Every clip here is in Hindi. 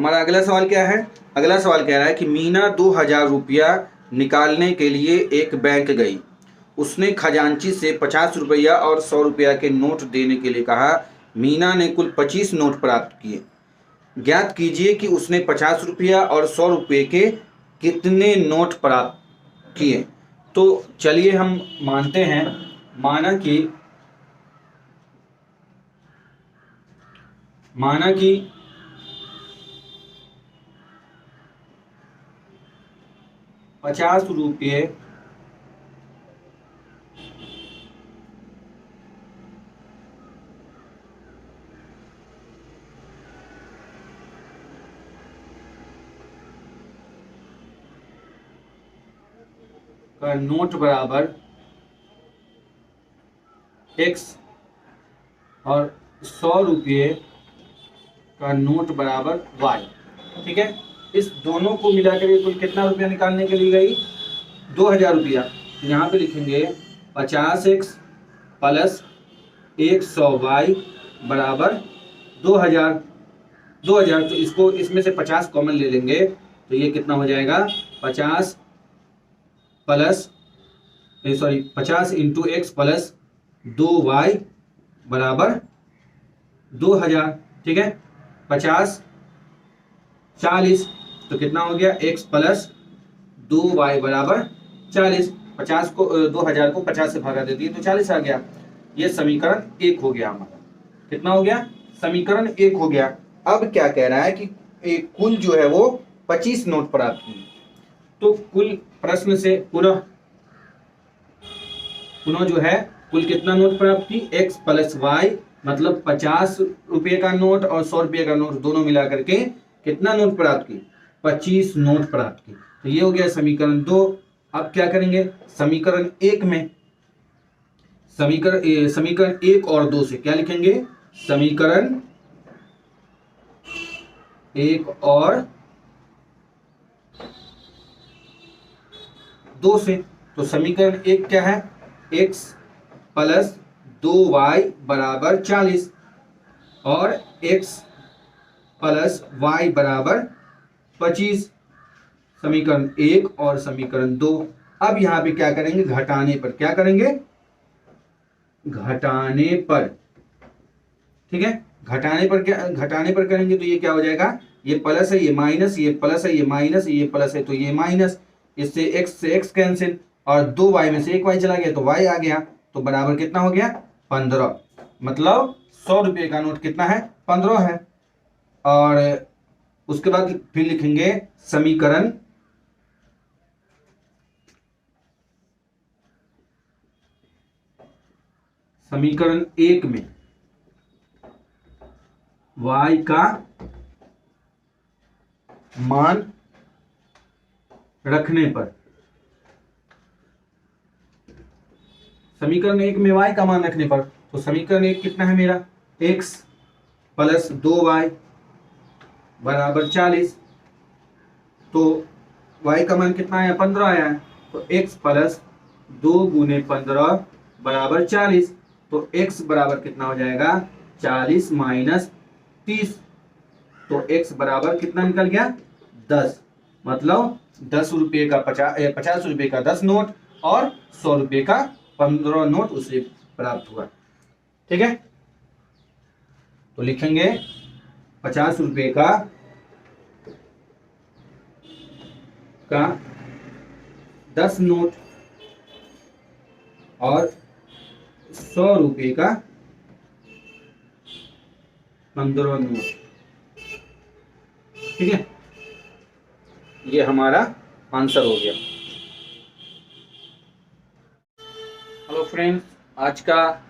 हमारा अगला सवाल क्या है? अगला सवाल कह रहा है कि मीना 2000 रुपया निकालने के लिए एक बैंक गई। उसने खजांची से 50 रुपया और 100 रुपया के नोट देने के लिए कहा। मीना ने कुल 25 नोट प्राप्त किए। ज्ञात कीजिए कि उसने 50 रुपया और 100 रुपये के कितने नोट प्राप्त किए। तो चलिए हम मानते हैं, माना कि 50 रुपये का नोट बराबर x और 100 रुपये का नोट बराबर y। ठीक है, इस दोनों को मिलाकर कुल कितना रुपया निकालने के लिए गई? 2000 रुपया। यहाँ पे लिखेंगे 50x प्लस 100y बराबर 2000। 2000 तो इसको इसमें से 50 कॉमन ले लेंगे तो ये कितना हो जाएगा? 50 इंटू एक्स प्लस 2y बराबर 2000। ठीक है, 50 40 तो कितना हो गया? x प्लस 2y बराबर 40। 50 को 2000 को 50 से भागा दे दिए तो 40 आ गया। ये समीकरण 1 हो गया हमारा। कितना हो गया? समीकरण 1 हो गया। अब क्या कह रहा है कि कुल जो है वो 25 नोट प्राप्त किए। तो कुल प्रश्न से पुनः जो है कुल कितना नोट प्राप्त की? x प्लस वाई, मतलब 50 रुपये का नोट और 100 रुपये का नोट दोनों मिला करके कितना नोट प्राप्त की? 25 नोट प्राप्त की। तो ये हो गया समीकरण 2। अब क्या करेंगे? समीकरण 1 में समीकरण 1 और 2 से क्या लिखेंगे? समीकरण 1 और 2 से। तो समीकरण 1 क्या है? x प्लस 2y बराबर 40 और x प्लस y बराबर 25। समीकरण 1 और समीकरण 2। अब यहाँ पे क्या करेंगे? घटाने पर। क्या करेंगे? घटाने पर। ठीक है, घटाने पर करेंगे तो ये क्या हो जाएगा? ये प्लस है, ये माइनस, ये प्लस है, ये माइनस, ये प्लस है तो ये माइनस। इससे x से x कैंसिल और 2y में से एक y चला गया तो y आ गया। तो बराबर कितना हो गया? 15। मतलब 100 रुपये का नोट कितना है? 15 है। और उसके बाद फिर लिखेंगे समीकरण 1 में y का मान रखने पर। समीकरण 1 में y का मान रखने पर तो समीकरण 1 कितना है मेरा? x प्लस 2y बराबर 40। तो y का मान कितना आया? 15 आया है। तो x प्लस 2 गुने 15 बराबर 40। तो x बराबर कितना हो जाएगा? 40 माइनस 30। तो x बराबर कितना निकल गया? 10। मतलब 10 रुपये का 50 रुपये का 10 नोट और 100 रुपये का 15 नोट उसे प्राप्त हुआ। ठीक है, तो लिखेंगे 50 रुपये का 10 नोट और 100 रुपये का 15 नोट। ठीक है, ये हमारा आंसर हो गया। हेलो फ्रेंड्स, आज का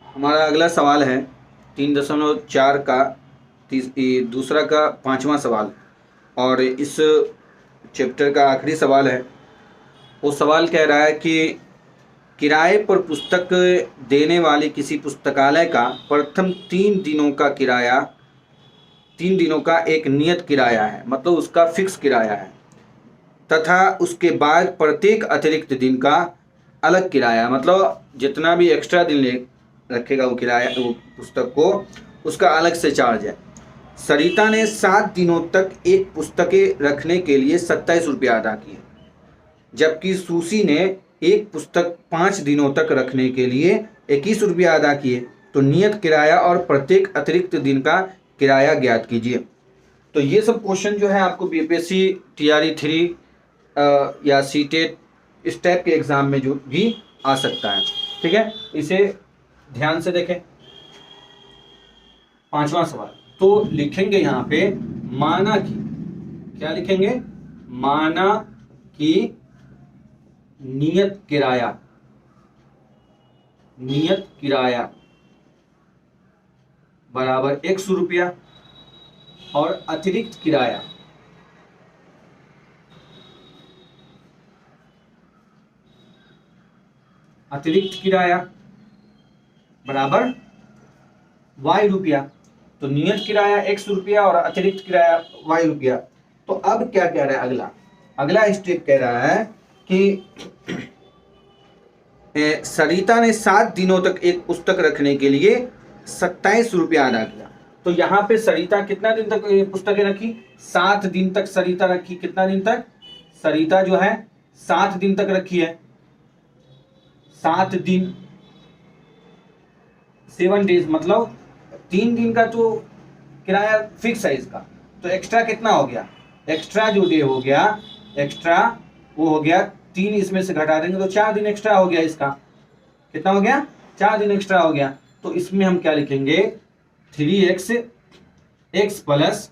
हमारा अगला सवाल है 3.4 का दूसरा का 5वां सवाल और इस चैप्टर का आखिरी सवाल है। वो सवाल कह रहा है कि किराए पर पुस्तक देने वाली किसी पुस्तकालय का प्रथम 3 दिनों का किराया 3 दिनों का एक नियत किराया है, मतलब उसका फिक्स किराया है, तथा उसके बाद प्रत्येक अतिरिक्त दिन का अलग किराया, मतलब जितना भी एक्स्ट्रा दिन ले रखेगा वो किराया, वो पुस्तक को, उसका अलग से चार्ज है। सरिता ने 7 दिनों तक एक पुस्तकें रखने के लिए 27 रुपया अदा किए, जबकि सुशी ने एक पुस्तक 5 दिनों तक रखने के लिए 21 रुपया अदा किए। तो नियत किराया और प्रत्येक अतिरिक्त दिन का किराया ज्ञात कीजिए। तो ये सब क्वेश्चन जो है आपको बीपीएससी TRE 3 या सीटेट इस टाइप के एग्जाम में जो भी आ सकता है। ठीक है, इसे ध्यान से देखें। 5वां सवाल, तो लिखेंगे यहाँ पे माना कि, क्या लिखेंगे? माना कि नियत किराया बराबर 100 रुपया और अतिरिक्त किराया बराबर y रुपया। तो नियत किराया 100 रुपया और अतिरिक्त किराया y रुपया। तो अब क्या कह रहा है? अगला स्टेप कह रहा है कि सरिता ने 7 दिनों तक एक पुस्तक रखने के लिए 27 रुपया अदा किया। तो यहाँ पे सरिता कितना दिन तक पुस्तकें रखी? 7 दिन तक सरिता रखी। कितना दिन तक? सरिता जो है 7 दिन तक रखी है। 7 दिन, 7 डेज, मतलब 3 दिन का तो किराया फिक्स है इसका। तो एक्स्ट्रा कितना हो गया? एक्स्ट्रा जो डे हो गया, एक्स्ट्रा वो हो गया 3, इसमें से घटा देंगे तो 4 दिन एक्स्ट्रा हो गया इसका। कितना हो गया? 4 दिन एक्स्ट्रा हो गया। तो इसमें हम क्या लिखेंगे? 3x प्लस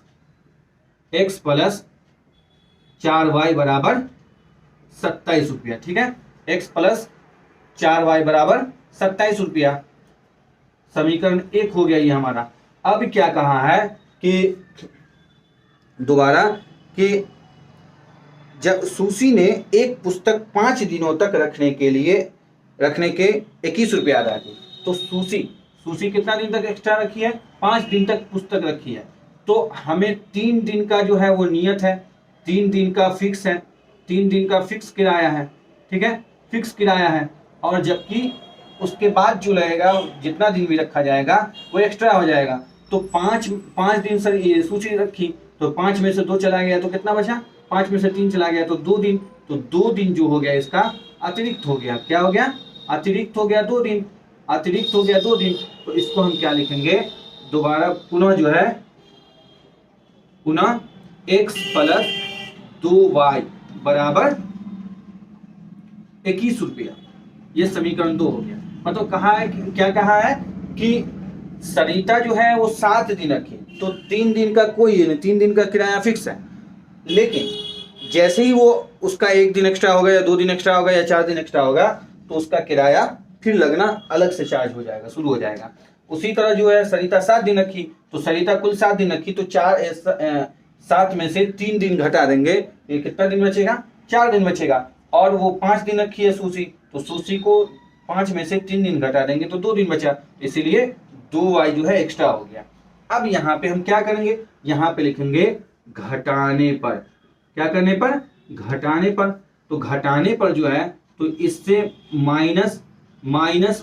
4y बराबर 27 रुपया। ठीक है, x प्लस 4y बराबर 27 रुपया। समीकरण 1 हो गया ये हमारा। अब क्या कहा है कि दोबारा कि जब सुशी ने एक पुस्तक 5 दिनों तक रखने के 21 रुपया अदा किए। तो सुशी कितना दिन तक एक्स्ट्रा रखी है? 5 दिन तक पुस्तक रखी है। तो हमें 3 दिन का जो है वो नियत है, 3 दिन का फिक्स है, 3 दिन का फिक्स किराया है। ठीक है, फिक्स किराया है। और जबकि उसके बाद जो लगेगा, जितना दिन भी रखा जाएगा वो एक्स्ट्रा हो जाएगा। तो 5 दिन सर ये सूची रखी, तो 5 में से 2 चला गया तो कितना बचा? 5 में से 3 चला गया तो 2 दिन। तो 2 दिन जो हो गया इसका अतिरिक्त हो गया। क्या हो गया? अतिरिक्त हो गया 2 दिन। अतिरिक्त हो गया 2 दिन। तो इसको हम क्या लिखेंगे? दोबारा पुनः जो है, पुनः x प्लस 2y बराबर 21 रुपया। ये समीकरण 2 हो गया। मतलब कहा है कि, क्या कहा है कि सरिता जो है वो 7 दिन रखी, तो 3 दिन का कोई नहीं, 3 दिन का किराया फिक्स है। लेकिन जैसे ही वो उसका 1 दिन एक्स्ट्रा होगा या 2 दिन एक्स्ट्रा होगा या 4 दिन एक्स्ट्रा होगा, तो उसका किराया फिर लगना अलग से चार्ज हो जाएगा, शुरू हो जाएगा। उसी तरह जो है सरिता 7 दिन रखी, तो सरिता कुल 7 दिन रखी, तो 7 में से 3 दिन घटा देंगे, ये कितना दिन बचेगा? 4 दिन बचेगा। और वो 5 दिन रखी है सुशी, तो सुशी को 5 में से 3 दिन घटा देंगे तो 2 दिन बचा, इसीलिए 2y जो है एक्स्ट्रा हो गया। अब यहाँ पे हम क्या करेंगे? यहाँ पे लिखेंगे घटाने पर। क्या करने पर? घटाने पर। तो घटाने पर जो है, तो इससे माइनस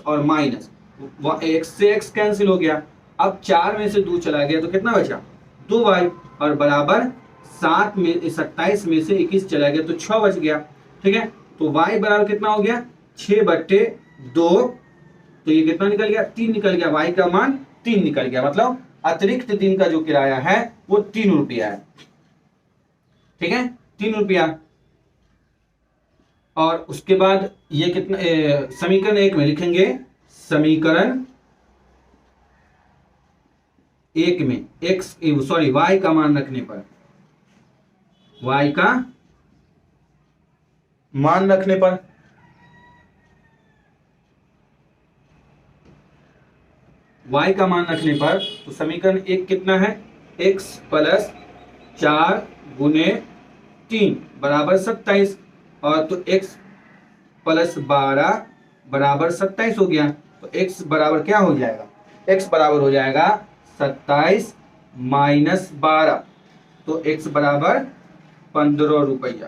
और माइनस, x से x कैंसिल हो गया। अब 4 में से 2 चला गया तो कितना बचा? 2y, और बराबर 27 में से 21 चला गया तो 6 बच गया। ठीक है, तो y बराबर कितना हो गया? 6/2। तो ये कितना निकल गया? 3 निकल गया। y का मान 3 निकल गया। मतलब अतिरिक्त दिन का जो किराया है वो 3 रुपया है। ठीक है, 3 रुपया। और उसके बाद ये कितना, समीकरण 1 में लिखेंगे, समीकरण 1 में y का मान रखने पर, y का मान रखने पर y का मान रखने पर, तो समीकरण 1 कितना है? x प्लस 4 गुने 3 बराबर 27, और तो x प्लस 12 बराबर 27 हो गया। तो x बराबर क्या हो जाएगा? x बराबर हो जाएगा 27 माइनस 12, तो x बराबर 15 रुपया।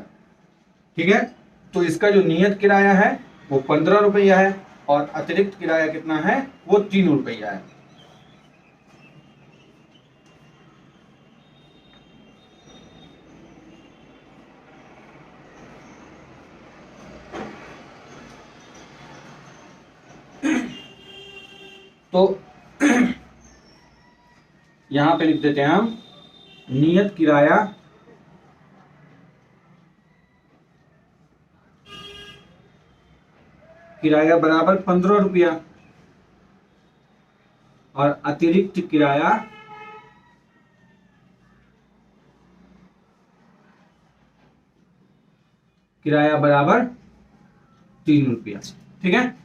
ठीक है, तो इसका जो नियत किराया है वो 15 रुपया है, और अतिरिक्त किराया कितना है? वो 3 रुपया है। तो यहां पे लिख देते हैं हम नियत किराया बराबर 15 रुपया और अतिरिक्त किराया बराबर 3 रुपया। ठीक है।